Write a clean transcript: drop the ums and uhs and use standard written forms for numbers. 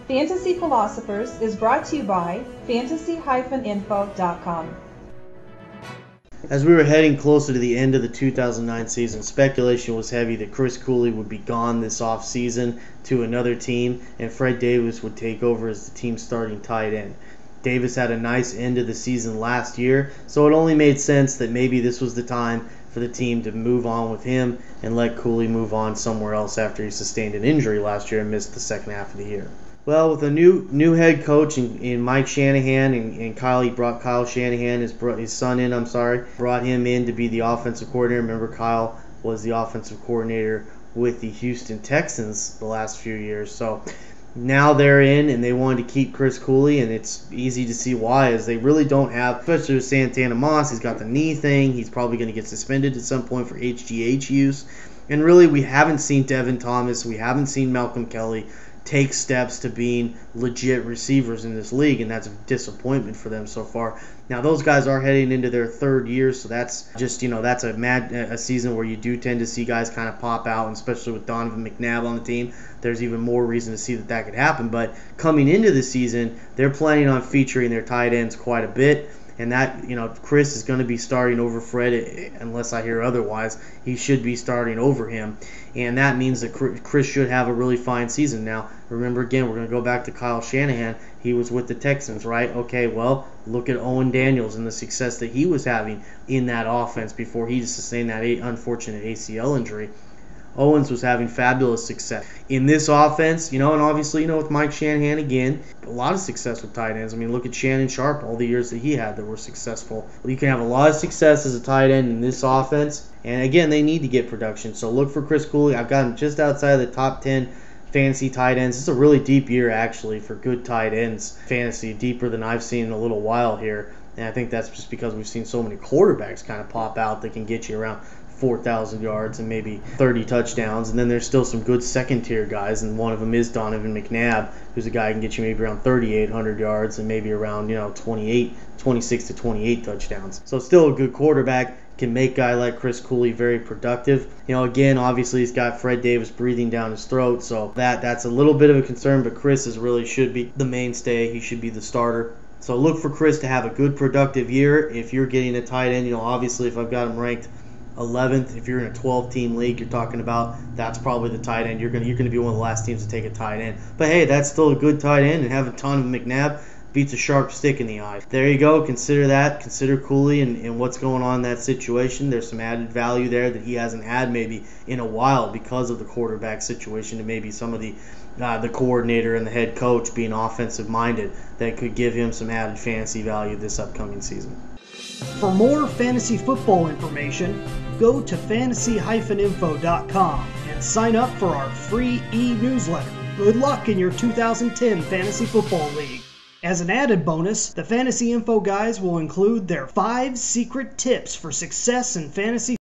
Fantasy Philosophers is brought to you by fantasy-info.com. As we were heading closer to the end of the 2009 season, speculation was heavy that Chris Cooley would be gone this offseason to another team, and Fred Davis would take over as the team's starting tight end. Davis had a nice end of the season last year, so it only made sense that maybe this was the time for the team to move on with him and let Cooley move on somewhere else after he sustained an injury last year and missed the second half of the year. Well, with a new head coach in Mike Shanahan and Kyle, he brought Kyle Shanahan, his son in, brought him in to be the offensive coordinator. Remember, Kyle was the offensive coordinator with the Houston Texans the last few years. So now they're in, and they wanted to keep Chris Cooley, and it's easy to see why, as they really don't have, especially with Santana Moss. He's got the knee thing. He's probably going to get suspended at some point for HGH use. And really, we haven't seen Devin Thomas. We haven't seen Malcolm Kelly take steps to being legit receivers in this league, and that's a disappointment for them so far. Now, those guys are heading into their third year, so that's just, that's a season where you do tend to see guys kind of pop out, and especially with Donovan McNabb on the team, there's even more reason to see that could happen. But coming into the season, they're planning on featuring their tight ends quite a bit. And that, Chris is going to be starting over Fred, unless I hear otherwise. He should be starting over him. And that means that Chris should have a really fine season. Now, remember, again, we're going to go back to Kyle Shanahan. He was with the Texans, right? Okay, well, look at Owen Daniels and the success that he was having in that offense before he sustained that unfortunate ACL injury. Owens was having fabulous success in this offense, and obviously, with Mike Shanahan again, a lot of success with tight ends. I mean, look at Shannon Sharp, all the years that he had that were successful. You can have a lot of success as a tight end in this offense, and again, they need to get production. So look for Chris Cooley. I've got him just outside of the top 10 fantasy tight ends. It's a really deep year, actually, for good tight ends fantasy, deeper than I've seen in a little while here. And I think that's just because we've seen so many quarterbacks kind of pop out that can get you around 4,000 yards and maybe 30 touchdowns. And then there's still some good second-tier guys, and one of them is Donovan McNabb, who's a guy who can get you maybe around 3,800 yards and maybe around 26 to 28 touchdowns. So still a good quarterback. Can make a guy like Chris Cooley very productive. Again, obviously he's got Fred Davis breathing down his throat, so that's a little bit of a concern, but Chris should be the mainstay. He should be the starter. So look for Chris to have a good productive year. If you're getting a tight end, obviously if I've got him ranked 11th, if you're in a 12-team league, you're talking about that's probably the tight end. You're going to be one of the last teams to take a tight end. But hey, that's still a good tight end, and having Donovan McNabb beats a sharp stick in the eye. There you go. Consider that. Consider Cooley and what's going on in that situation. There's some added value there that he hasn't had maybe in a while because of the quarterback situation, and maybe some of the coordinator and the head coach being offensive-minded that could give him some added fantasy value this upcoming season. For more fantasy football information, go to fantasy-info.com and sign up for our free e-newsletter. Good luck in your 2010 Fantasy Football League. As an added bonus, the Fantasy Info guys will include their 5 secret tips for success in fantasy